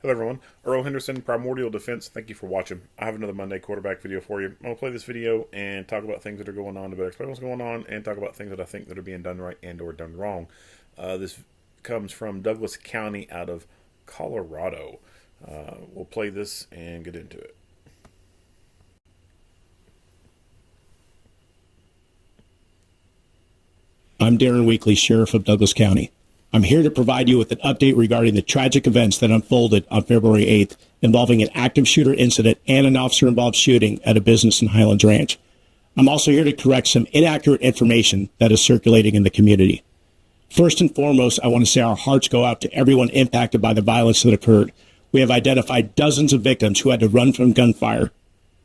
Hello everyone, Earl Henderson, Primordial Defense. Thank you for watching. I have another Monday quarterback video for you. I'm going to play this video and talk about things that are going on, to better explain what's going on, and talk about things that I think that are being done right and or done wrong. This comes from Douglas County out of Colorado. We'll play this and get into it. I'm Darren Weekly, Sheriff of Douglas County. I'm here to provide you with an update regarding the tragic events that unfolded on February 8th involving an active shooter incident and an officer-involved shooting at a business in Highlands Ranch. I'm also here to correct some inaccurate information that is circulating in the community. First and foremost, I want to say our hearts go out to everyone impacted by the violence that occurred. We have identified dozens of victims who had to run from gunfire.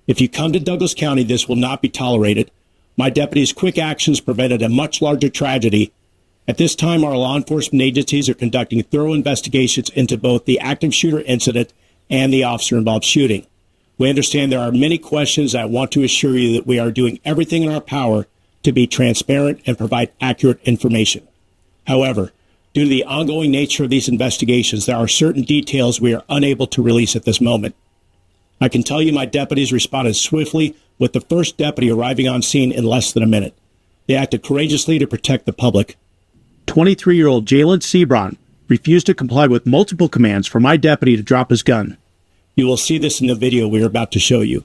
If you come to Douglas County, this will not be tolerated. My deputies' quick actions prevented a much larger tragedy. At this time, our law enforcement agencies are conducting thorough investigations into both the active shooter incident and the officer-involved shooting. We understand there are many questions. I want to assure you that we are doing everything in our power to be transparent and provide accurate information. However, due to the ongoing nature of these investigations, there are certain details we are unable to release at this moment. I can tell you my deputies responded swiftly, with the first deputy arriving on scene in less than a minute. They acted courageously to protect the public. 23-year-old Jalin Seabron refused to comply with multiple commands for my deputy to drop his gun. You will see this in the video we are about to show you.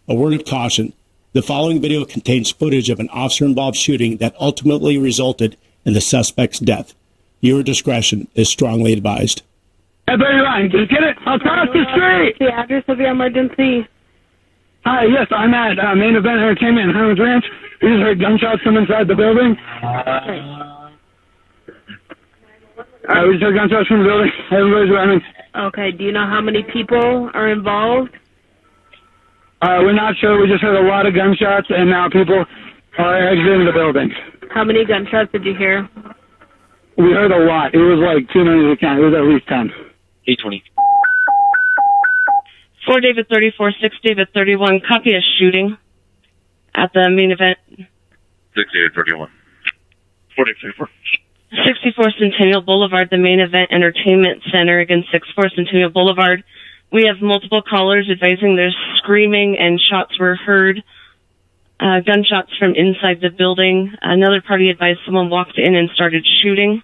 A word of caution, the following video contains footage of an officer-involved shooting that ultimately resulted in the suspect's death. Your discretion is strongly advised. Hey, Barry Ryan, did you get it? Across the street! The address of your emergency. Hi, yes, I'm at Main Event Entertainment in Highlands Ranch. We just heard gunshots from inside the building. We just heard gunshots from the building. Everybody's running. Okay, do you know how many people are involved? We're not sure. We just heard a lot of gunshots, and now people are exiting the building. How many gunshots did you hear? We heard a lot. It was like too many to count. It was at least 10. 820. 4 David 34, 6 David 31, copy a shooting at the Main Event. 6 David 31. 4 David 34. 64 Centennial Boulevard, the Main Event Entertainment Center, again 64 Centennial Boulevard. We have multiple callers advising there's screaming and shots were heard, gunshots from inside the building. Another party advised someone walked in and started shooting.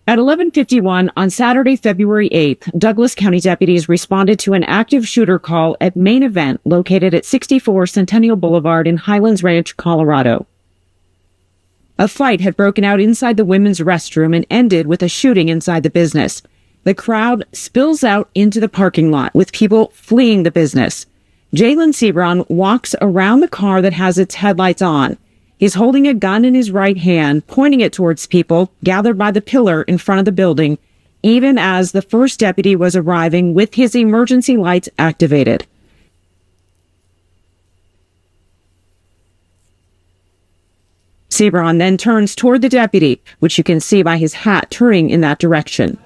At 11:51 on Saturday, February 8th, Douglas County deputies responded to an active shooter call at Main Event located at 64 Centennial Boulevard in Highlands Ranch, Colorado. A fight had broken out inside the women's restroom and ended with a shooting inside the business. The crowd spills out into the parking lot with people fleeing the business. Jalin Seabron walks around the car that has its headlights on. He's holding a gun in his right hand, pointing it towards people gathered by the pillar in front of the building, even as the first deputy was arriving with his emergency lights activated. Seabron then turns toward the deputy, which you can see by his hat turning in that direction.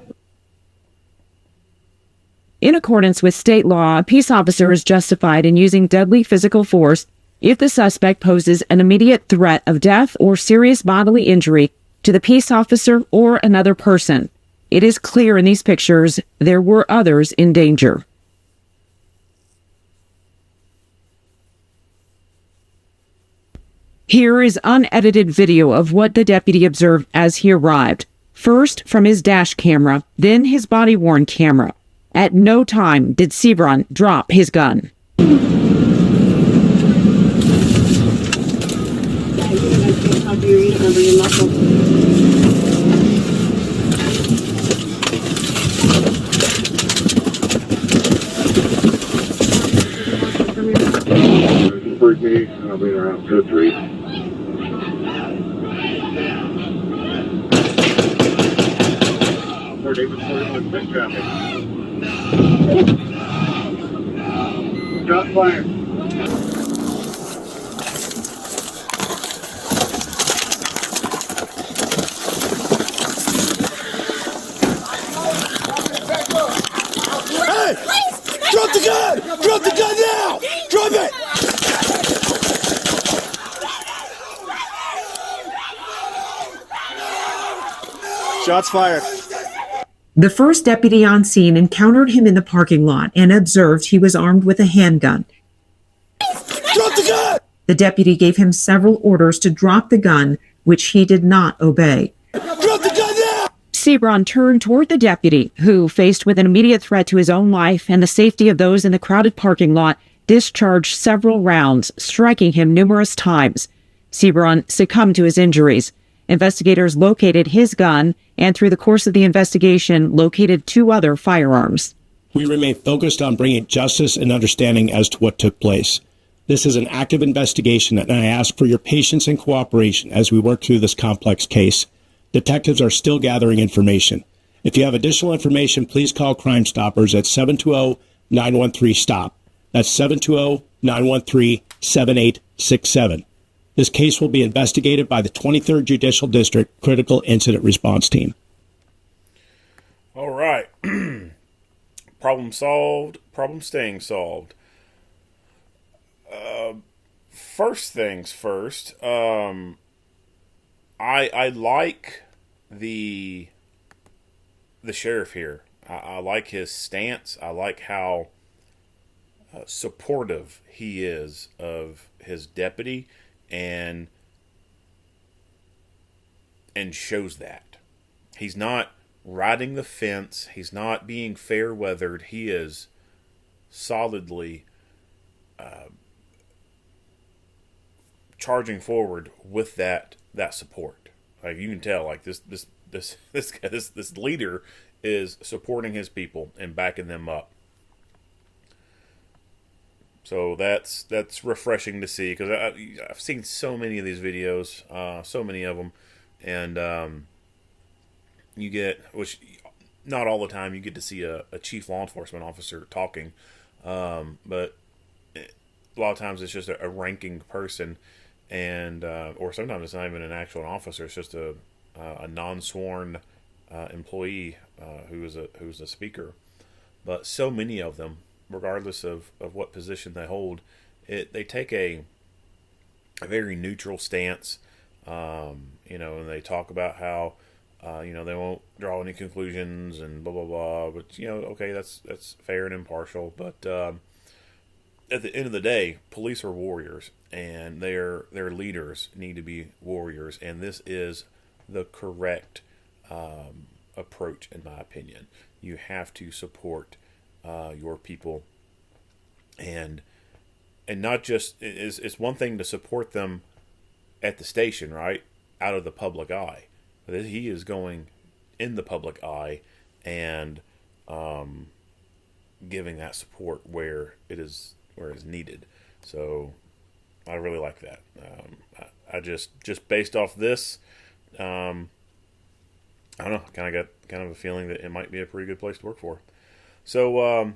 In accordance with state law, a peace officer is justified in using deadly physical force if the suspect poses an immediate threat of death or serious bodily injury to the peace officer or another person. It is clear in these pictures there were others in danger. Here is unedited video of what the deputy observed as he arrived. First from his dash camera, then his body-worn camera. At no time did Seabron drop his gun. I'll be around 2-3. Shot fired. Hey! Drop the gun! Drop the gun now! Drop it! Shots fired. The first deputy on scene encountered him in the parking lot and observed he was armed with a handgun. Drop the gun! The deputy gave him several orders to drop the gun, which he did not obey. Drop the gun now! Seabron turned toward the deputy, who, faced with an immediate threat to his own life and the safety of those in the crowded parking lot, discharged several rounds, striking him numerous times. Seabron succumbed to his injuries. Investigators located his gun and, through the course of the investigation, located 2 other firearms. We remain focused on bringing justice and understanding as to what took place. This is an active investigation, and I ask for your patience and cooperation as we work through this complex case. Detectives are still gathering information. If you have additional information, please call Crime Stoppers at 720-913-STOP. That's 720-913-7867. This case will be investigated by the 23rd Judicial District Critical Incident Response Team. All right. Problem solved. Problem staying solved. First things first. I like the sheriff here. I like his stance. I like how supportive he is of his deputy, and shows that. He's not riding the fence. He's not being fair weathered. He is solidly charging forward with that support. Like, you can tell, like, this leader is supporting his people and backing them up. So that's refreshing to see, because I've seen so many of these videos, so many of them, and you get, which not all the time you get to see a chief law enforcement officer talking, but a lot of times it's just a ranking person, and or sometimes it's not even an actual officer. It's just a non-sworn employee who's a speaker. But so many of them, regardless of what position they hold, they take a very neutral stance, and they talk about how they won't draw any conclusions and blah blah blah. But okay, that's fair and impartial. But at the end of the day, police are warriors, and their leaders need to be warriors, and this is the correct approach, in my opinion. You have to support your people, and not just, it's one thing to support them at the station, right, out of the public eye. But he is going in the public eye and giving that support where it is needed. So I really like that. I just based off this, I don't know, kind of got kind of a feeling that it might be a pretty good place to work for. So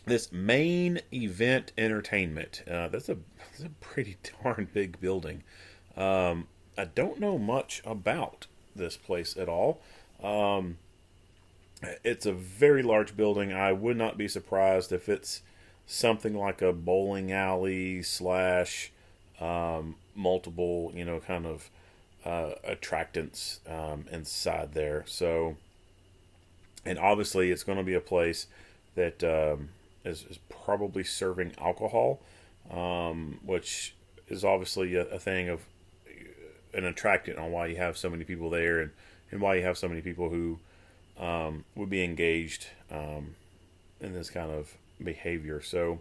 this Main Event Entertainment, that's a pretty darn big building. I don't know much about this place at all. It's a very large building. I would not be surprised if it's something like a bowling alley / multiple, kind of attractants inside there. So, and obviously it's going to be a place that is probably serving alcohol, which is obviously a thing of an attractant on why you have so many people there, and why you have so many people who would be engaged in this kind of behavior. So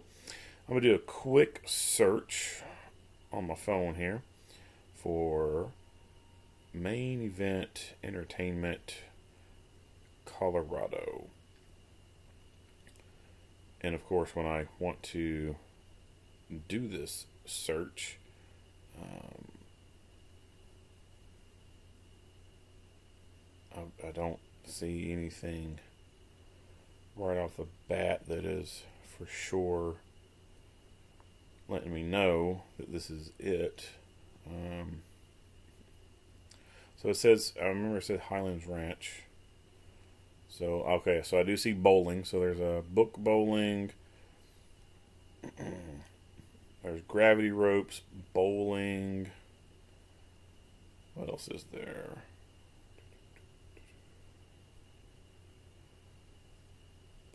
I'm going to do a quick search on my phone here for Main Event Entertainment Colorado. And of course, when I want to do this search, I don't see anything right off the bat that is for sure letting me know that this is it. So it says, I remember it said Highlands Ranch. So, okay, so I do see bowling. So there's a book bowling. There's gravity ropes, bowling. What else is there?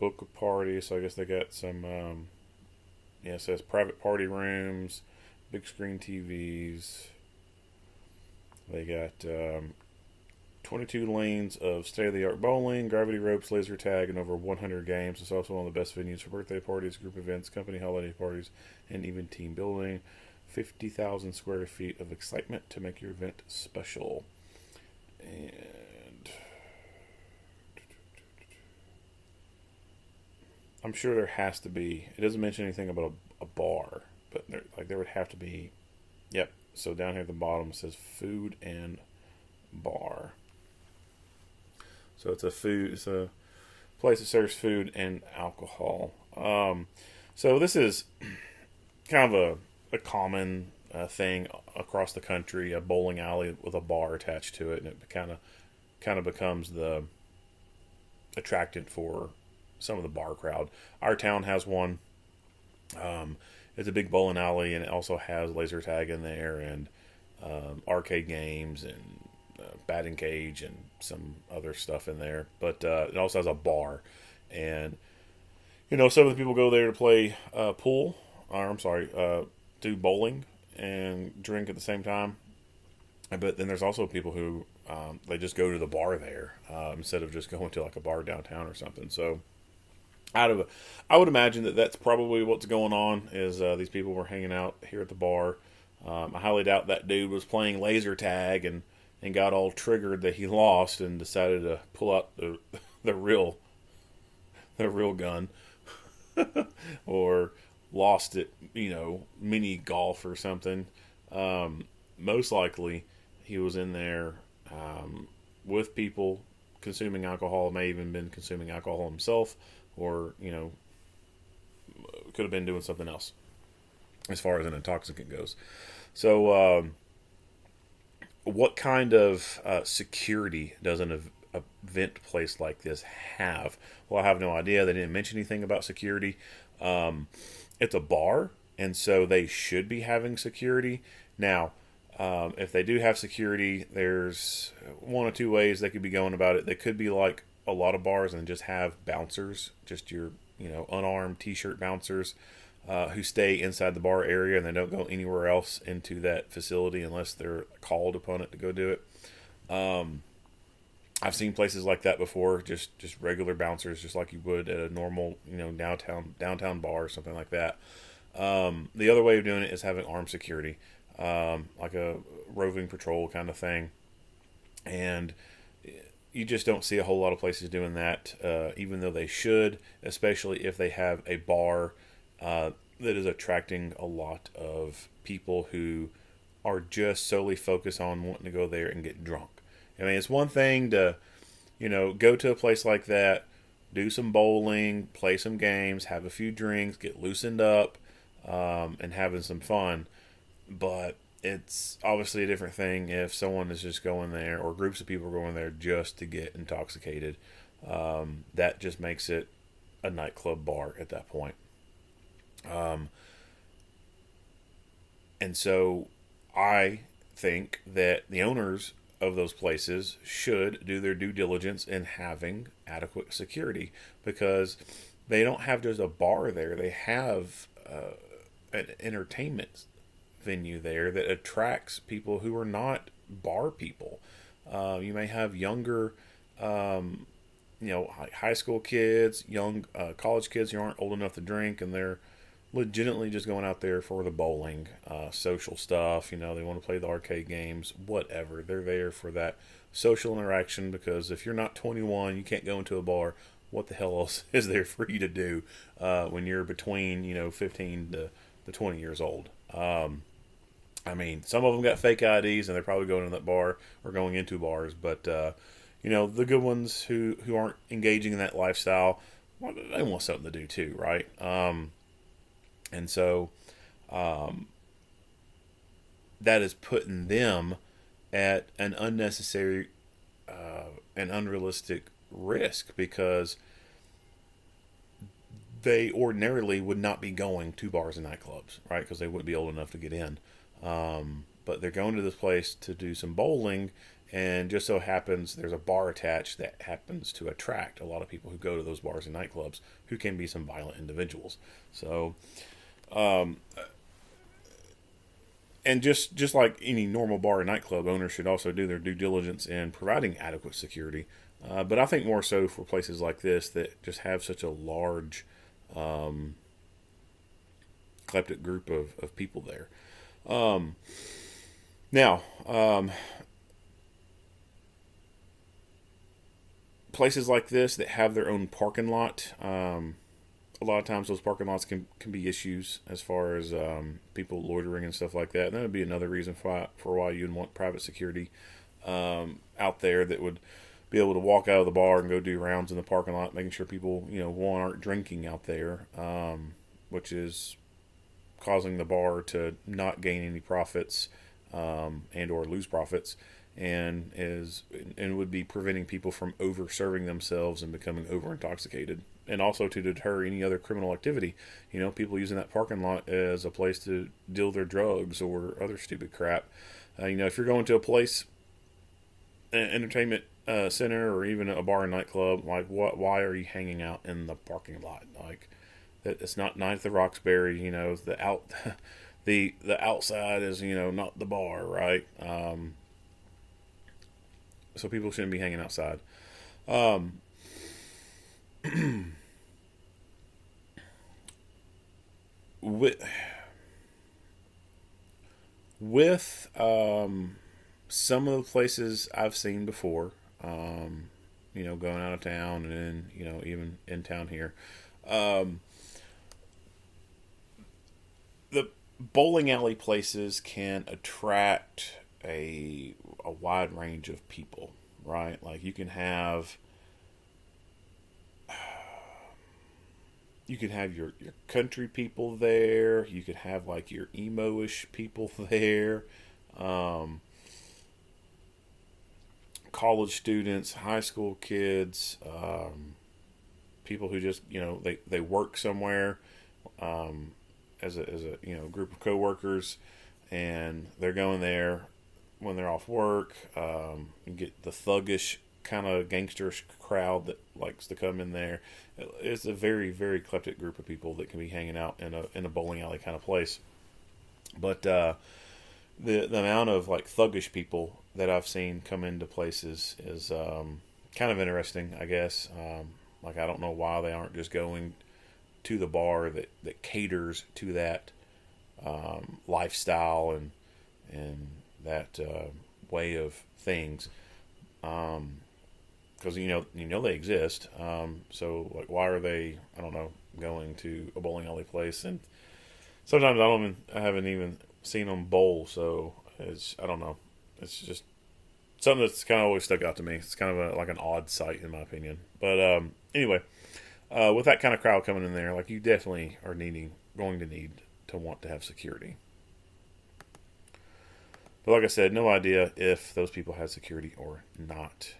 book a party. So I guess they got some, yeah, it says private party rooms, big screen TVs. They got 22 lanes of state-of-the-art bowling, gravity ropes, laser tag, and over 100 games. It's also one of the best venues for birthday parties, group events, company holiday parties, and even team building. 50,000 square feet of excitement to make your event special. And I'm sure there has to be. It doesn't mention anything about a bar, but there would have to be. Yep. So down here at the bottom it says food and bar. So it's a place that serves food and alcohol. So this is kind of a common thing across the country, a bowling alley with a bar attached to it, and it kind of becomes the attractant for some of the bar crowd. Our town has one. It's a big bowling alley, and it also has laser tag in there and arcade games and batting cage and some other stuff in there. But it also has a bar, and some of the people go there to play pool. Or I'm sorry, do bowling and drink at the same time. But then there's also people who they just go to the bar there instead of just going to like a bar downtown or something. So I would imagine that that's probably what's going on. Is these people were hanging out here at the bar. I highly doubt that dude was playing laser tag and got all triggered that he lost and decided to pull out the real gun or lost it, mini golf or something. Most likely he was in there with people consuming alcohol, may even been consuming alcohol himself, or could have been doing something else as far as an intoxicant goes. So what kind of security does an event place like this have? Well, I have no idea. They didn't mention anything about security. It's a bar, and so they should be having security. Now, if they do have security, there's one or two ways they could be going about it. They could be like a lot of bars and just have bouncers, just your unarmed t-shirt bouncers who stay inside the bar area, and they don't go anywhere else into that facility unless they're called upon it to go do it. I've seen places like that before, just regular bouncers, just like you would at a normal downtown bar or something like that. The other way of doing it is having armed security, like a roving patrol kind of thing, and you just don't see a whole lot of places doing that, even though they should, especially if they have a bar that is attracting a lot of people who are just solely focused on wanting to go there and get drunk. I mean, it's one thing to, go to a place like that, do some bowling, play some games, have a few drinks, get loosened up, and having some fun. But it's obviously a different thing if someone is just going there, or groups of people are going there just to get intoxicated. That just makes it a nightclub bar at that point. And so I think that the owners of those places should do their due diligence in having adequate security, because they don't have just a bar there. They have an entertainment venue there that attracts people who are not bar people. You may have younger, high school kids, young college kids who aren't old enough to drink, and they're legitimately just going out there for the bowling, social stuff. They want to play the arcade games, whatever. They're there for that social interaction, because if you're not 21, you can't go into a bar. What the hell else is there for you to do when you're between 15 to 20 years old? I mean, some of them got fake IDs, and they're probably going to that bar or going into bars. But the good ones who aren't engaging in that lifestyle, well, they want something to do too, right? And so that is putting them at an unnecessary and unrealistic risk, because they ordinarily would not be going to bars and nightclubs, right? Because they wouldn't be old enough to get in. But they're going to this place to do some bowling, And just so happens there's a bar attached that happens to attract a lot of people who go to those bars and nightclubs who can be some violent individuals. So, and just like any normal bar or nightclub, owners should also do their due diligence in providing adequate security. But I think more so for places like this that just have such a large eclectic group of people there. Now, places like this that have their own parking lot, a lot of times those parking lots can be issues as far as people loitering and stuff like that. And that would be another reason for why you'd want private security out there that would be able to walk out of the bar and go do rounds in the parking lot, making sure people, one, aren't drinking out there, which is causing the bar to not gain any profits and or lose profits, and would be preventing people from over serving themselves and becoming over intoxicated, and also to deter any other criminal activity. People using that parking lot as a place to deal their drugs or other stupid crap. If you're going to a place, an entertainment center, or even a bar and nightclub, like why are you hanging out in the parking lot? Like, it's not Night at the Roxbury. The outside is not the bar, right? So people shouldn't be hanging outside. With some of the places I've seen before, going out of town, and then even in town here, the bowling alley places can attract a wide range of people, right? Like you can have your country people there. You could have like your emo-ish people there. College students, high school kids, people who just they work somewhere as a group of coworkers, and they're going there when they're off work. You get the thuggish kind of gangsterish crowd that likes to come in there. It's a very, very eclectic group of people that can be hanging out in a bowling alley kind of place. But the amount of like thuggish people that I've seen come into places is kind of interesting, I guess. Like, I don't know why they aren't just going to the bar that caters to that lifestyle and that way of things. Because they exist. So like, why are they, I don't know, going to a bowling alley place? And sometimes I haven't even seen them bowl. So I don't know. It's just something that's kind of always stuck out to me. It's kind of like an odd sight in my opinion. But anyway, with that kind of crowd coming in there, like, you definitely are going to need to want to have security. But like I said, no idea if those people had security or not.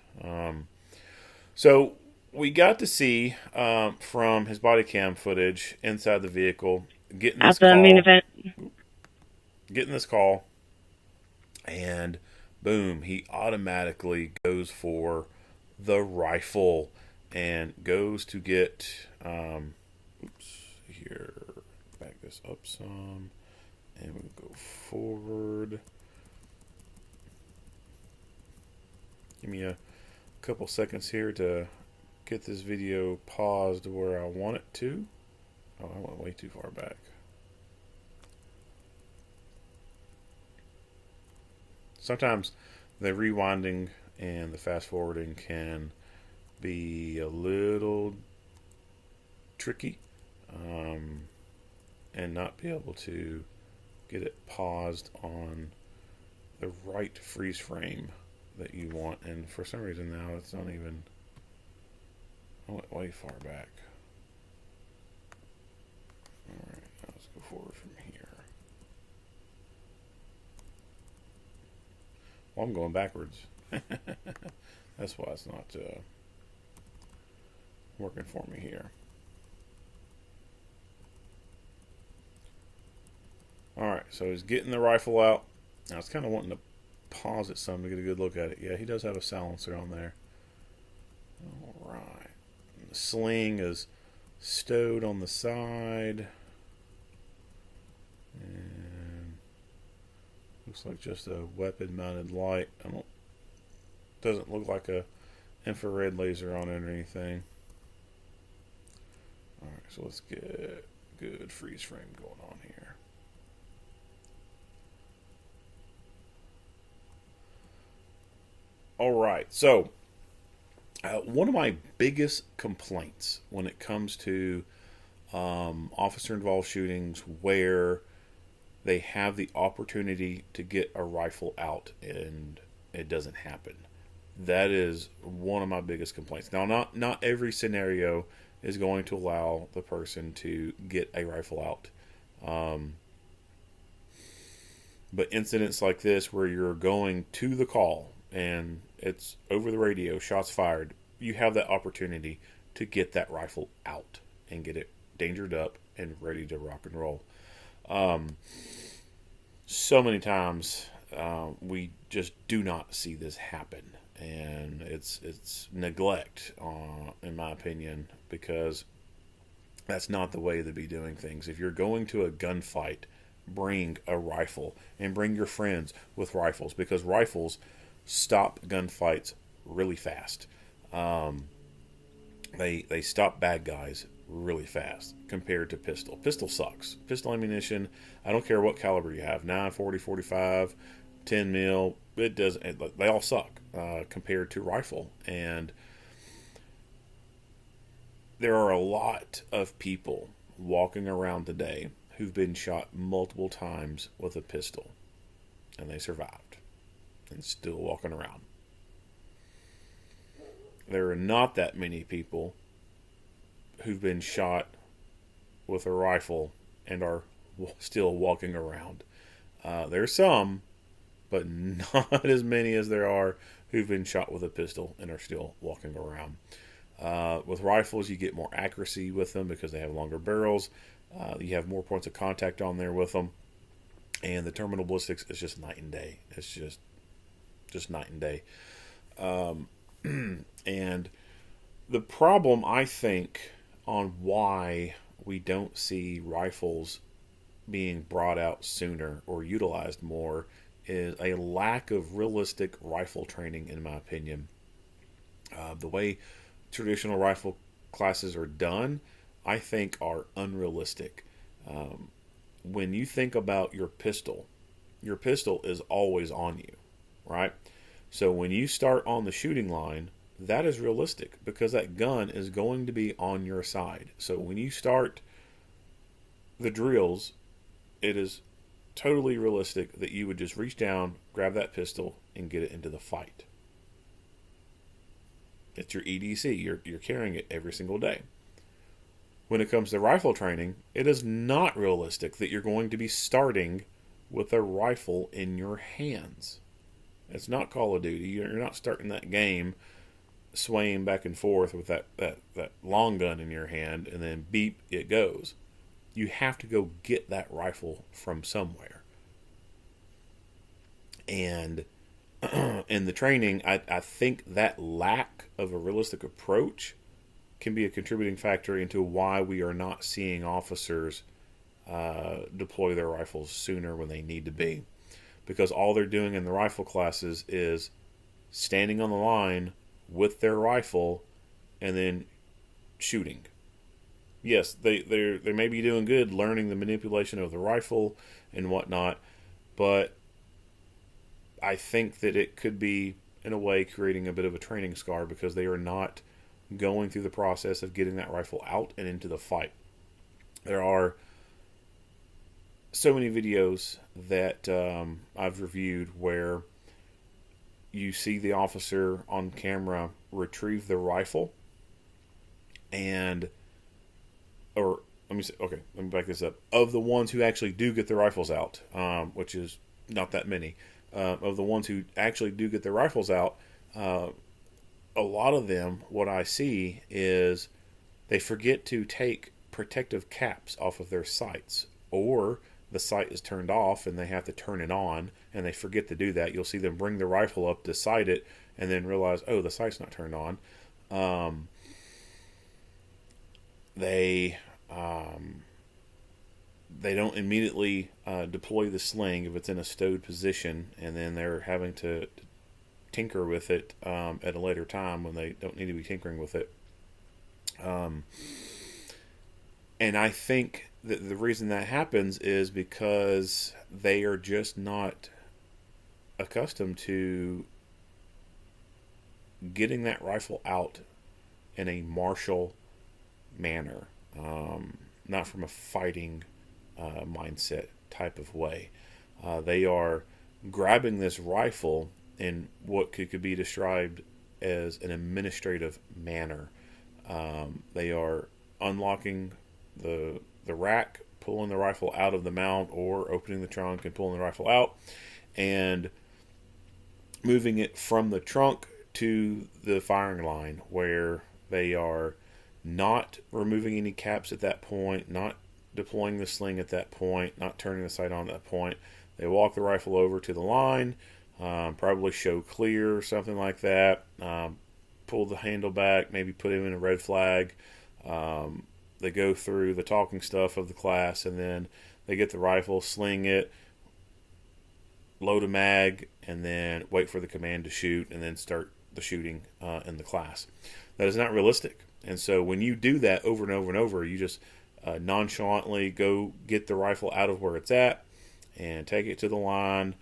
So we got to see from his body cam footage inside the vehicle, getting this main event. Getting this call, and boom, he automatically goes for the rifle and goes to get. Here, back this up some, and we go forward. Give me a couple seconds here to get this video paused where I want it to. Oh, I went way too far back. Sometimes the rewinding and the fast forwarding can be a little tricky, and not be able to get it paused on the right freeze frame that you want. And for some reason now it's not even. I went way far back. Alright, let's go forward from here. Well, I'm going backwards. That's why it's not working for me here. Alright, so he's getting the rifle out. I was kind of wanting to pause it some to get a good look at it. Yeah, he does have a silencer on there. All right. The sling is stowed on the side. And looks like just a weapon-mounted light. Doesn't look like a infrared laser on it or anything. All right, so let's get good freeze frame going on here. All right, so one of my biggest complaints when it comes to officer-involved shootings where they have the opportunity to get a rifle out and it doesn't happen. That is one of my biggest complaints. Now, not every scenario is going to allow the person to get a rifle out. But incidents like this where you're going to the call and it's over the radio, shots fired, you have that opportunity to get that rifle out and get it dangered up and ready to rock and roll. So many times we just do not see this happen, and it's neglect, in my opinion, because that's not the way to be doing things. If you're going to a gunfight, bring a rifle and bring your friends with rifles, because rifles stop gunfights really fast. They stop bad guys really fast compared to pistol. Pistol sucks. Pistol ammunition, I don't care what caliber you have, 9, 40, 45, 10 mil, it doesn't, they all suck compared to rifle. And there are a lot of people walking around today who've been shot multiple times with a pistol and they survived and still walking around. There are not that many people who've been shot with a rifle and are still walking around. There's some, but not as many as there are who've been shot with a pistol and are still walking around. With rifles, you get more accuracy with them because they have longer barrels. You have more points of contact on there with them. And the terminal ballistics is just night and day. It's just night and day. And the problem, I think, on why we don't see rifles being brought out sooner or utilized more is a lack of realistic rifle training, in my opinion. The way traditional rifle classes are done, I think, are unrealistic. When you think about your pistol is always on you, right? So when you start on the shooting line, that is realistic because that gun is going to be on your side. So when you start the drills, it is totally realistic that you would just reach down, grab that pistol, and get it into the fight. It's your EDC. You're carrying it every single day. When it comes to rifle training, it is not realistic that you're going to be starting with a rifle in your hands. It's not Call of Duty. You're not starting that game swaying back and forth with that long gun in your hand and then beep, it goes. You have to go get that rifle from somewhere. And in the training, I think that lack of a realistic approach can be a contributing factor into why we are not seeing officers deploy their rifles sooner when they need to be. Because all they're doing in the rifle classes is standing on the line with their rifle and then shooting. Yes, they may be doing good learning the manipulation of the rifle and whatnot, but I think that it could be, in a way, creating a bit of a training scar because they are not going through the process of getting that rifle out and into the fight. There are so many videos that I've reviewed where you see the officer on camera retrieve the rifle let me back this up. Of the ones who actually do get their rifles out, which is not that many, of the ones who actually do get their rifles out, a lot of them, what I see is they forget to take protective caps off of their sights, or the sight is turned off and they have to turn it on, and they forget to do that. You'll see them bring the rifle up to sight it and then realize, oh, the sight's not turned on. They don't immediately deploy the sling if it's in a stowed position, and then they're having to tinker with it at a later time when they don't need to be tinkering with it. And I think that the reason that happens is because they are just not accustomed to getting that rifle out in a martial manner, not from a fighting mindset type of way. They are grabbing this rifle in what could be described as an administrative manner. They are unlocking the rack, pulling the rifle out of the mount, or opening the trunk and pulling the rifle out, and moving it from the trunk to the firing line, where they are not removing any caps at that point, not deploying the sling at that point, not turning the sight on at that point. They walk the rifle over to the line, probably show clear or something like that, pull the handle back, maybe put him in a red flag. They go through the talking stuff of the class, and then they get the rifle, sling it, load a mag, and then wait for the command to shoot, and then start the shooting in the class. That is not realistic. And so when you do that over and over and over, you just nonchalantly go get the rifle out of where it's at and take it to the line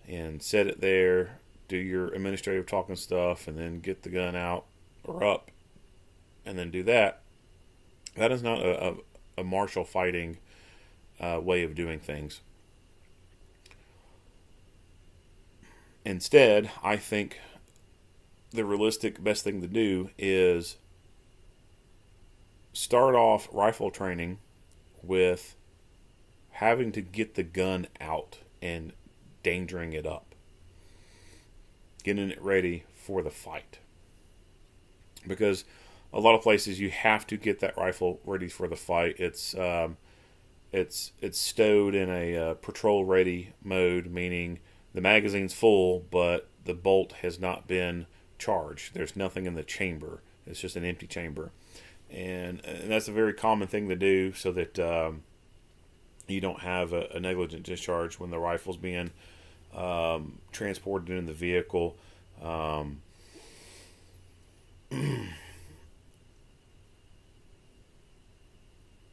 and set it there, do your administrative talking stuff, and then get the gun out or up and then do that. That is not a martial fighting way of doing things. Instead, I think the realistic best thing to do is start off rifle training with having to get the gun out and dangering it up, getting it ready for the fight. Because a lot of places you have to get that rifle ready for the fight. It's stowed in a patrol ready mode, meaning the magazine's full, but the bolt has not been charged. There's nothing in the chamber. It's just an empty chamber. And that's a very common thing to do so that you don't have a negligent discharge when the rifle's being transported in the vehicle.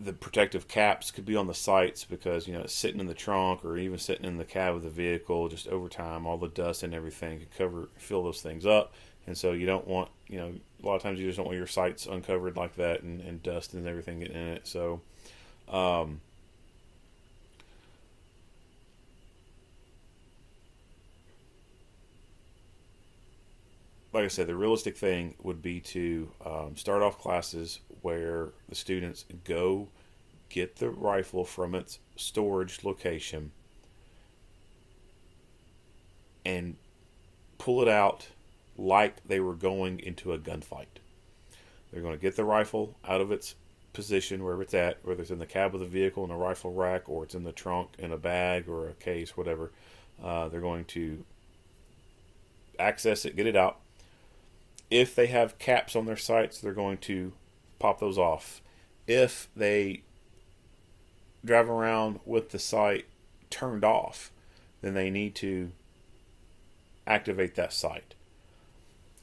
The protective caps could be on the sights because, it's sitting in the trunk or even sitting in the cab of the vehicle. Just over time, all the dust and everything could fill those things up. And so you don't want, a lot of times you just don't want your sights uncovered like that and dust and everything getting in it. So, like I said, the realistic thing would be to start off classes where the students go get the rifle from its storage location and pull it out like they were going into a gunfight. They're going to get the rifle out of its position wherever it's at, whether it's in the cab of the vehicle in a rifle rack or it's in the trunk in a bag or a case, whatever. They're going to access it, get it out. If they have caps on their sights, they're going to pop those off. If they drive around with the sight turned off, then they need to activate that sight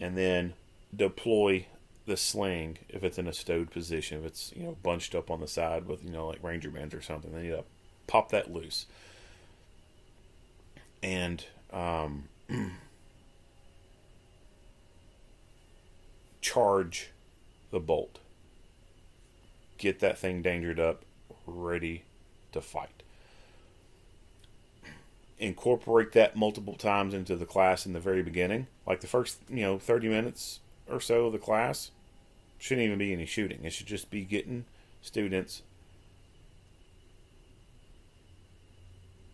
and then deploy the sling if it's in a stowed position. If it's bunched up on the side with like ranger bands or something, they need to pop that loose and charge the bolt. Get that thing dangered up, ready to fight. Incorporate that multiple times into the class in the very beginning. Like the first, 30 minutes or so of the class shouldn't even be any shooting. It should just be getting students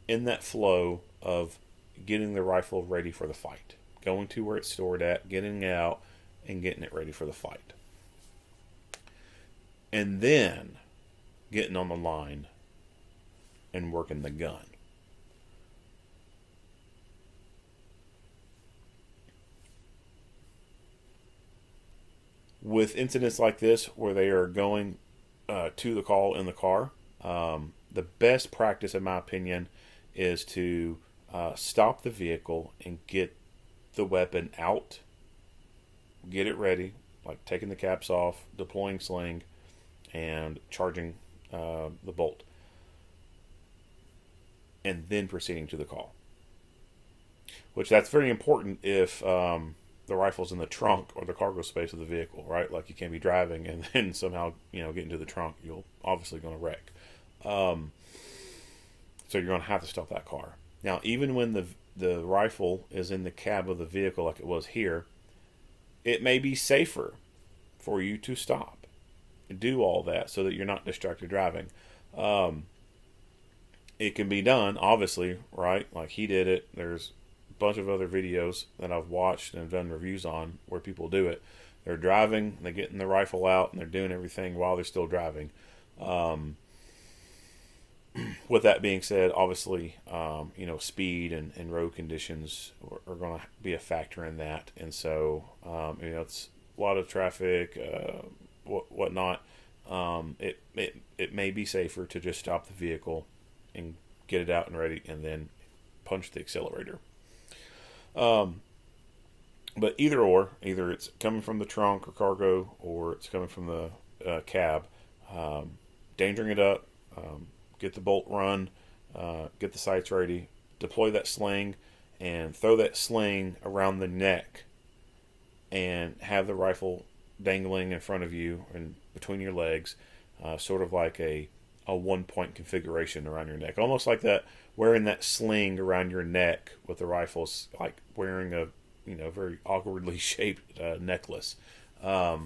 in that flow of getting the rifle ready for the fight. Going to where it's stored at, getting it out, and getting it ready for the fight. And then getting on the line and working the gun. With incidents like this where they are going to the call in the car, the best practice, in my opinion, is to stop the vehicle and get the weapon out, get it ready, like taking the caps off, deploying sling, and charging the bolt, and then proceeding to the call. Which that's very important if the rifle's in the trunk or the cargo space of the vehicle, right? Like you can't be driving and then somehow, get into the trunk. You're obviously going to wreck. So you're going to have to stop that car. Now, even when the rifle is in the cab of the vehicle like it was here, it may be safer for you to stop and do all that so that you're not distracted driving. It can be done, obviously, right? Like he did it. There's bunch of other videos that I've watched and done reviews on where people do it. They're driving, they're getting the rifle out, and they're doing everything while they're still driving. With that being said, obviously, speed and road conditions are going to be a factor in that. And so, it's a lot of traffic, whatnot. It may be safer to just stop the vehicle and get it out and ready and then punch the accelerator. But either it's coming from the trunk or cargo, or it's coming from the cab. Dangering it up, get the bolt run, get the sights ready, deploy that sling, and throw that sling around the neck, and have the rifle dangling in front of you and between your legs, sort of like a 1-point configuration around your neck, almost like that. Wearing that sling around your neck with the rifles, like wearing a very awkwardly shaped necklace. That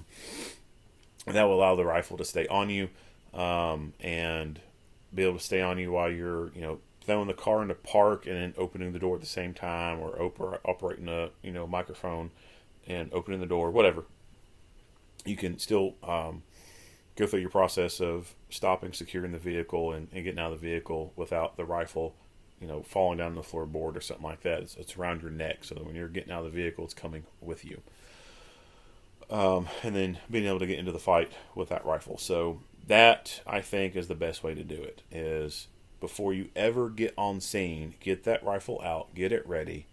will allow the rifle to stay on you, and be able to stay on you while you're throwing the car into park and then opening the door at the same time, or operating a microphone and opening the door, whatever. You can still go through your process of stopping, securing the vehicle, and getting out of the vehicle without the rifle, falling down the floorboard or something like that. It's around your neck, so that when you're getting out of the vehicle, it's coming with you. And then being able to get into the fight with that rifle. So that, I think, is the best way to do it, is before you ever get on scene, get that rifle out, get it ready,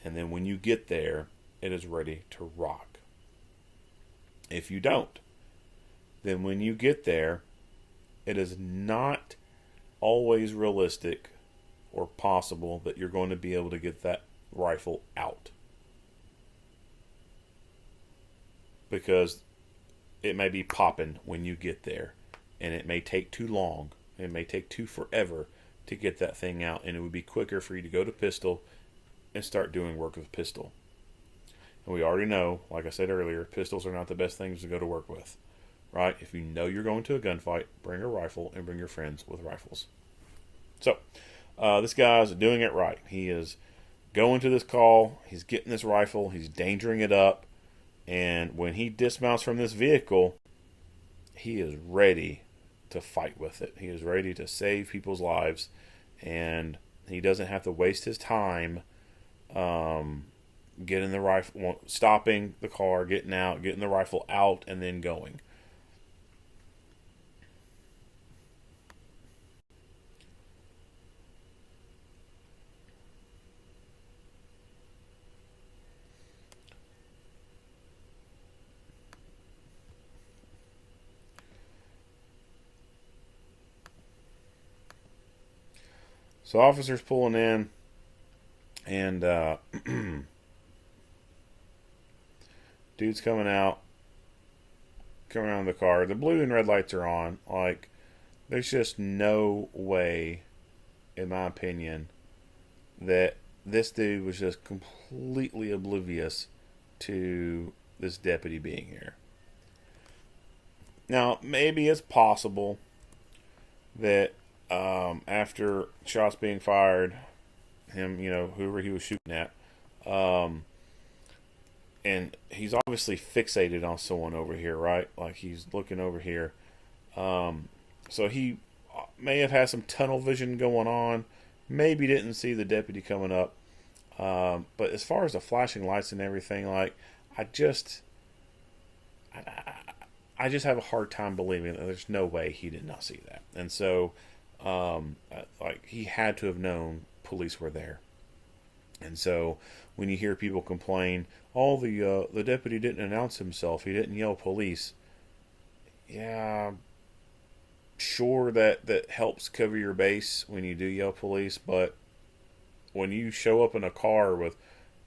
and then when you get there, it is ready to rock. If you don't, then when you get there, it is not always realistic or possible that you're going to be able to get that rifle out, because it may be popping when you get there, and it may take too long. It may take forever to get that thing out, and it would be quicker for you to go to pistol and start doing work with pistol. And we already know, like I said earlier, pistols are not the best things to go to work with, right? If you know you're going to a gunfight, bring a rifle and bring your friends with rifles. So, this guy's doing it right. He is going to this call, he's getting this rifle, he's dangering it up, and when he dismounts from this vehicle, he is ready to fight with it. He is ready to save people's lives, and he doesn't have to waste his time getting the rifle, stopping the car, getting out, getting the rifle out, and then going. So officers pulling in, and dude's coming around the car. The blue and red lights are on. Like, there's just no way, in my opinion, that this dude was just completely oblivious to this deputy being here. Now, maybe it's possible that after shots being fired, him, whoever he was shooting at, and he's obviously fixated on someone over here, right? Like, he's looking over here. So he may have had some tunnel vision going on, maybe didn't see the deputy coming up. But as far as the flashing lights and everything, like, I just have a hard time believing that there's no way he did not see that. And so, like, he had to have known police were there. And so, when you hear people complain, "Oh, the deputy didn't announce himself. He didn't yell police." Yeah, sure, that helps cover your base when you do yell police, but when you show up in a car with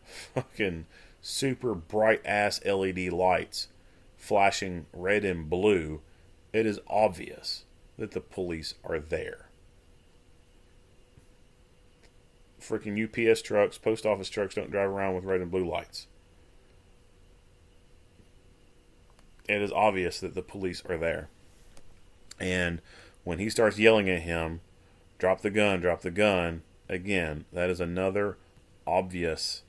fucking super bright ass LED lights flashing red and blue, it is obvious that the police are there. Freaking UPS trucks, post office trucks don't drive around with red and blue lights. It is obvious that the police are there. And when he starts yelling at him, "Drop the gun, drop the gun," again, that is another obvious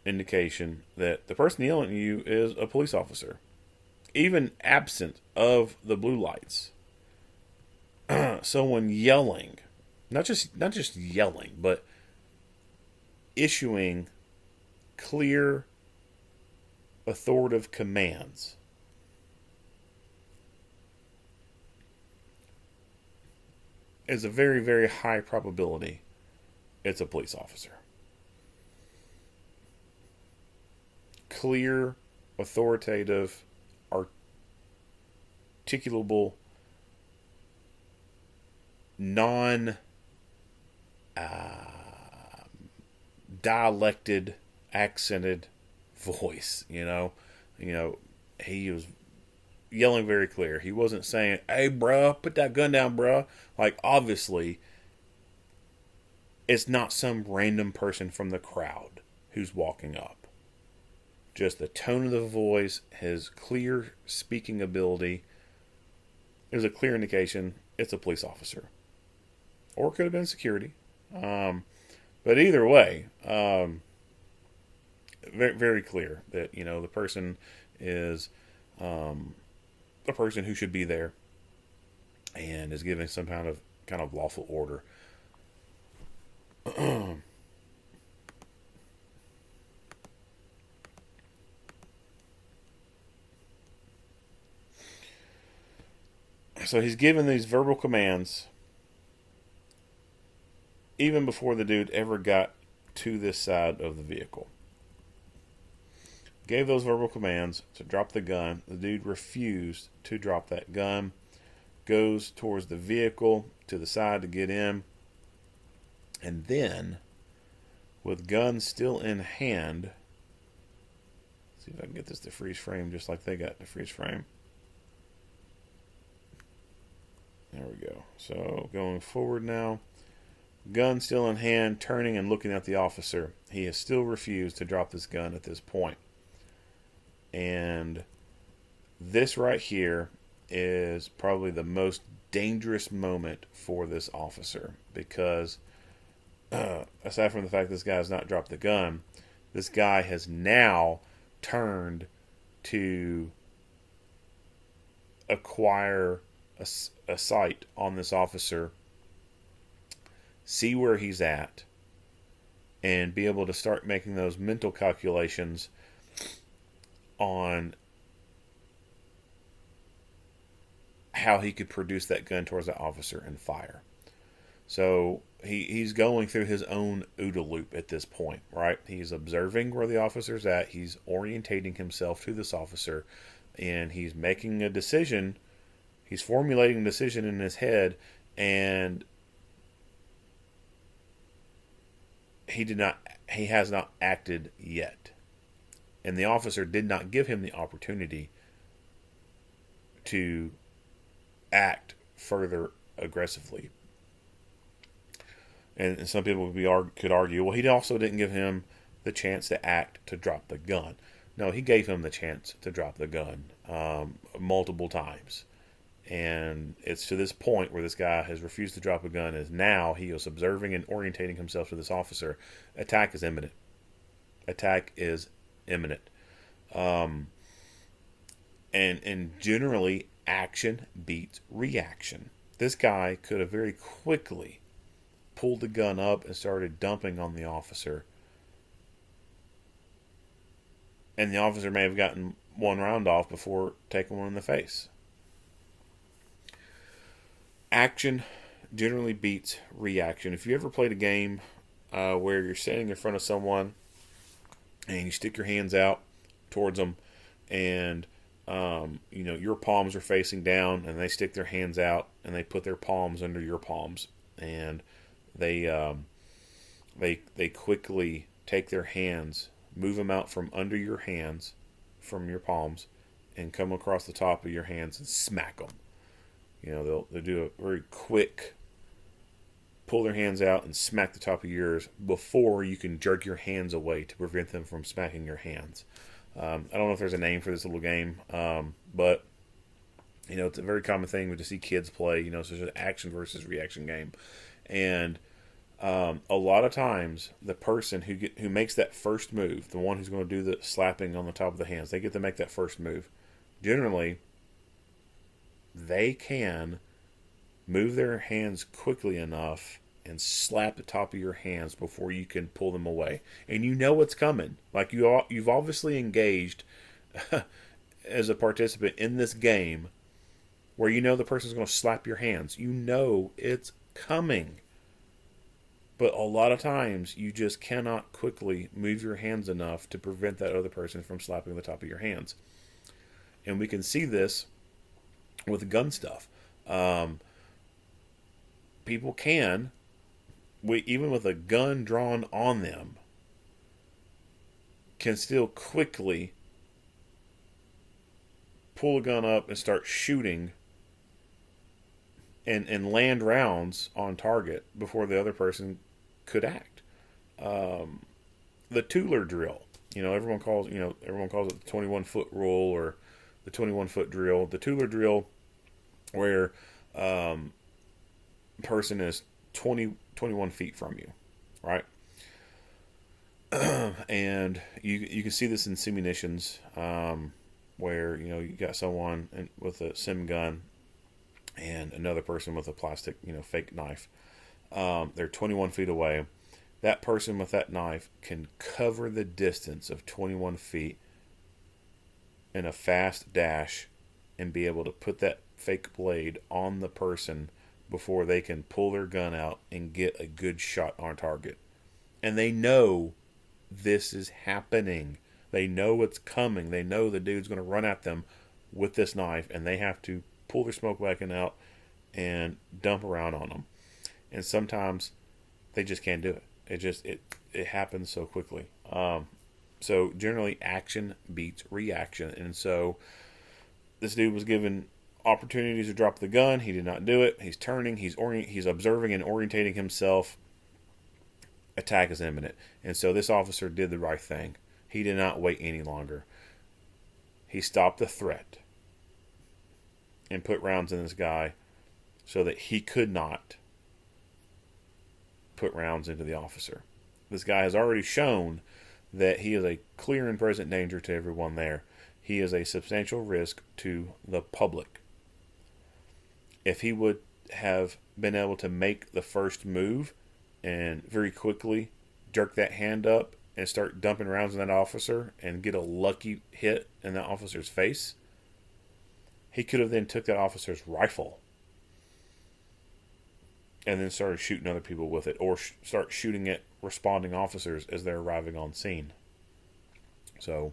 indication that the person yelling at you is a police officer, even absent of the blue lights. Someone yelling, not just yelling, but issuing clear, authoritative commands. Is a very, very high probability it's a police officer. Clear, authoritative, articulable, non dialected, accented voice. You know, he was yelling very clear. He wasn't saying, "Hey, bruh, put that gun down, bruh." Like, obviously, it's not some random person from the crowd who's walking up. Just the tone of the voice, his clear speaking ability is a clear indication it's a police officer. Or it could have been security. But either way, very, very clear that, the person is the person who should be there and is giving some kind of lawful order. So he's given these verbal commands even before the dude ever got to this side of the vehicle. Gave those verbal commands to drop the gun. The dude refused to drop that gun. Goes towards the vehicle to the side to get in. And then, with gun still in hand, see if I can get this to freeze frame just like they got to freeze frame. There we go. So going forward now. Gun still in hand, turning and looking at the officer. He has still refused to drop this gun at this point. And this right here is probably the most dangerous moment for this officer, because aside from the fact this guy has not dropped the gun, this guy has now turned to acquire a sight on this officer, see where he's at, and be able to start making those mental calculations on how he could produce that gun towards that officer and fire. So he's going through his own OODA loop at this point, right? He's observing where the officer's at. He's orientating himself to this officer, and he's making a decision. He's formulating a decision in his head, and he has not acted yet. And the officer did not give him the opportunity to act further aggressively. And some people could argue, well, he also didn't give him the chance to act to drop the gun. No, he gave him the chance to drop the gun multiple times. And it's to this point where this guy has refused to drop a gun, as now he is observing and orientating himself to this officer. Attack is imminent. Attack is imminent. And generally, action beats reaction. This guy could have very quickly pulled the gun up and started dumping on the officer. And the officer may have gotten one round off before taking one in the face. Action generally beats reaction. If you ever played a game where you're standing in front of someone and you stick your hands out towards them, and your palms are facing down, and they stick their hands out and they put their palms under your palms, and they quickly take their hands, move them out from under your hands, from your palms, and come across the top of your hands and smack them. They'll do a very quick pull their hands out and smack the top of yours before you can jerk your hands away to prevent them from smacking your hands. I don't know if there's a name for this little game, but it's a very common thing to see kids play. So it's an action versus reaction game, and a lot of times the person who makes that first move, the one who's going to do the slapping on the top of the hands, they get to make that first move. Generally, they can move their hands quickly enough and slap the top of your hands before you can pull them away. And you know what's coming. Like you've obviously engaged as a participant in this game where you know the person's going to slap your hands. You know it's coming. But a lot of times you just cannot quickly move your hands enough to prevent that other person from slapping the top of your hands. And we can see this with gun stuff. People can, even with a gun drawn on them, can still quickly pull a gun up and start shooting and land rounds on target before the other person could act. The Tooler drill, everyone calls it the 21-foot rule or the 21-foot drill. The Tooler drill, where person is 21 feet from you, right? And you can see this in simunitions, where you got someone with a sim gun and another person with a plastic fake knife. They're 21 feet away. That person with that knife can cover the distance of 21 feet in a fast dash and be able to put that fake blade on the person before they can pull their gun out and get a good shot on target. And they know this is happening. They know it's coming. They know the dude's going to run at them with this knife, and they have to pull their smoke wagon out and dump around on them. And sometimes they just can't do it. It happens so quickly. So generally action beats reaction. And so this dude was given opportunities to drop the gun. He did not do it. He's turning. He's observing and orientating himself. Attack is imminent. And so this officer did the right thing. He did not wait any longer. He stopped the threat and put rounds in this guy so that he could not put rounds into the officer. This guy has already shown that he is a clear and present danger to everyone there. He is a substantial risk to the public. If he would have been able to make the first move and very quickly jerk that hand up and start dumping rounds in that officer and get a lucky hit in that officer's face, he could have then took that officer's rifle and then started shooting other people with it, or start shooting at responding officers as they're arriving on scene. So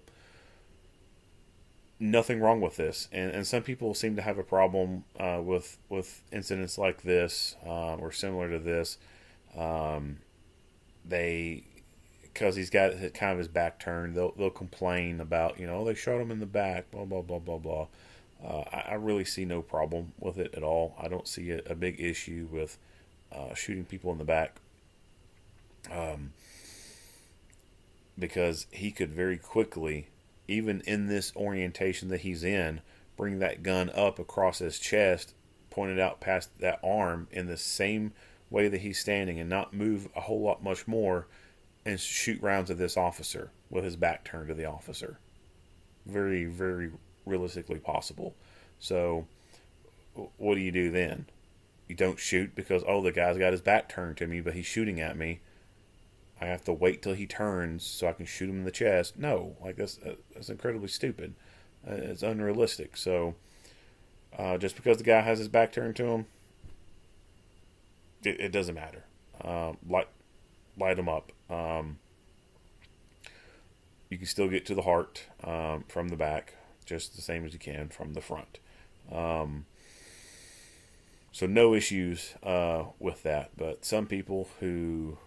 nothing wrong with this, and some people seem to have a problem with incidents like this or similar to this. Because he's got kind of his back turned, they'll complain about they shot him in the back, blah blah blah blah blah. I really see no problem with it at all. I don't see a big issue with shooting people in the back, because he could very quickly, even in this orientation that he's in, bring that gun up across his chest, point it out past that arm in the same way that he's standing, and not move a whole lot much more, and shoot rounds at this officer with his back turned to the officer. Very, very realistically possible. So what do you do then? You don't shoot because, oh, the guy's got his back turned to me, but he's shooting at me. I have to wait till he turns so I can shoot him in the chest. No, like that's incredibly stupid. It's unrealistic. So just because the guy has his back turned to him, it doesn't matter. Light him up. You can still get to the heart from the back, just the same as you can from the front. So no issues with that. But some people who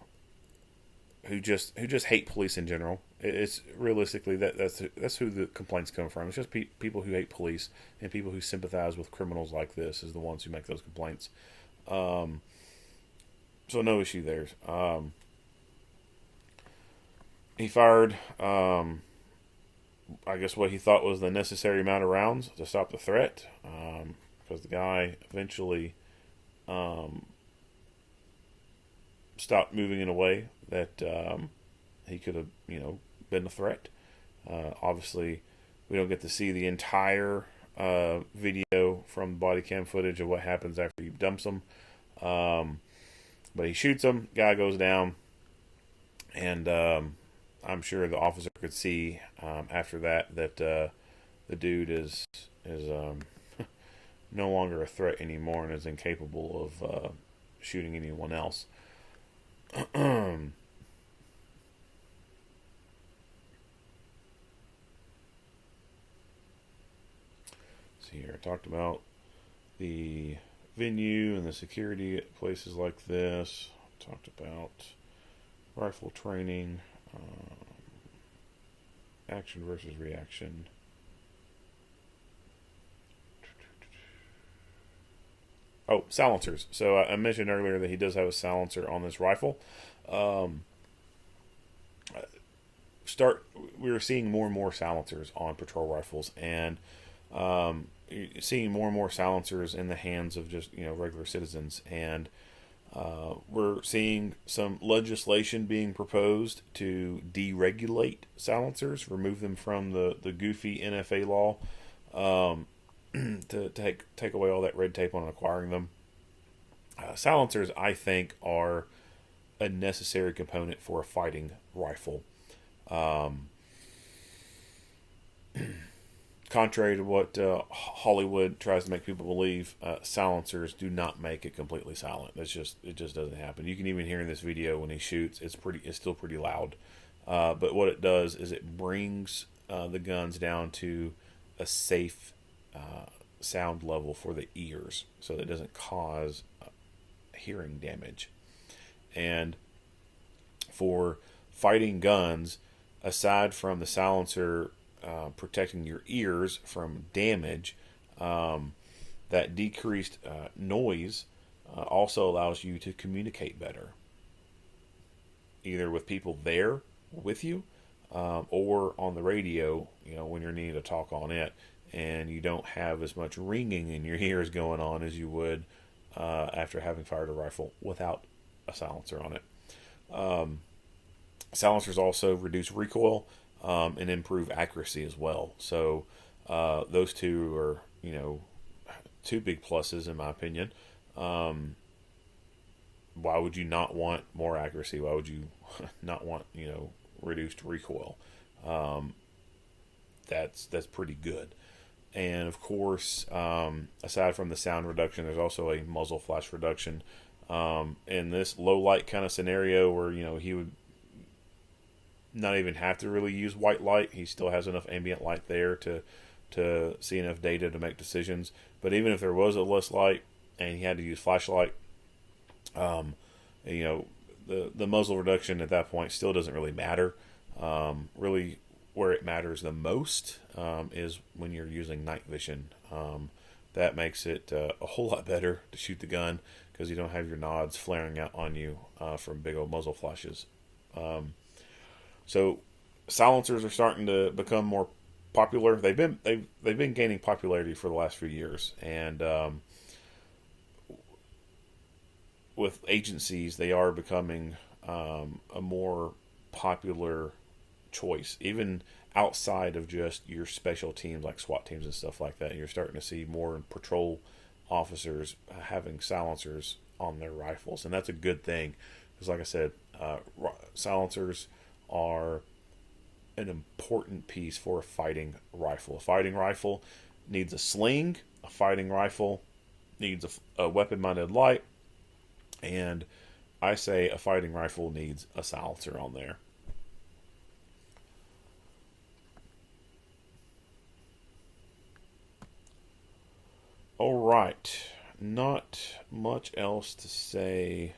just hate police in general, it's realistically that's who the complaints come from. It's just people who hate police and people who sympathize with criminals like this is the ones who make those complaints. So no issue there. He fired, I guess, what he thought was the necessary amount of rounds to stop the threat, because the guy eventually stopped moving in a way that he could have, been a threat. Obviously, we don't get to see the entire video from body cam footage of what happens after he dumps him. But he shoots him, guy goes down, and I'm sure the officer could see after that the dude is no longer a threat anymore and is incapable of shooting anyone else. See here, I talked about the venue and the security at places like this. Talked about rifle training, action versus reaction. Oh, silencers. So I mentioned earlier that he does have a silencer on this rifle. We were seeing more and more silencers on patrol rifles, and seeing more and more silencers in the hands of just regular citizens, and we're seeing some legislation being proposed to deregulate silencers, remove them from the goofy NFA law, to take away all that red tape on acquiring them. Silencers, I think, are a necessary component for a fighting rifle. Contrary to what Hollywood tries to make people believe, silencers do not make it completely silent. It just doesn't happen. You can even hear in this video when he shoots, it's still pretty loud. But what it does is it brings the guns down to a safe sound level for the ears, so that it doesn't cause hearing damage. And for fighting guns, aside from the silencer protecting your ears from damage, that decreased noise also allows you to communicate better, either with people there with you or on the radio, when you're needing to talk on it, and you don't have as much ringing in your ears going on as you would after having fired a rifle without a silencer on it. Silencers also reduce recoil and improve accuracy as well. So those two are, two big pluses in my opinion. Why would you not want more accuracy? Why would you not want, reduced recoil? That's pretty good. And of course, aside from the sound reduction, there's also a muzzle flash reduction. In this low light kind of scenario where, he would not even have to really use white light, he still has enough ambient light there to see enough data to make decisions. But even if there was a less light and he had to use flashlight, the muzzle reduction at that point still doesn't really matter. Really, where it matters the most is when you're using night vision. That makes it a whole lot better to shoot the gun because you don't have your nods flaring out on you from big old muzzle flashes. So silencers are starting to become more popular. They've been gaining popularity for the last few years, and with agencies, they are becoming a more popular choice, even outside of just your special teams like SWAT teams and stuff like that. You're starting to see more patrol officers having silencers on their rifles, and that's a good thing because, like I said, silencers are an important piece for a fighting rifle. A fighting rifle needs a sling. A fighting rifle needs a weapon-mounted light, and I say a fighting rifle needs a silencer on there. All right, not much else to say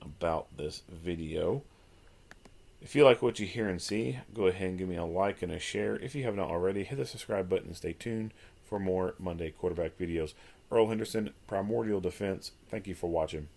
about this video. If you like what you hear and see, go ahead and give me a like and a share. If you have not already, hit the subscribe button and stay tuned for more Monday quarterback videos. Earl Henderson, Primordial Defense. Thank you for watching.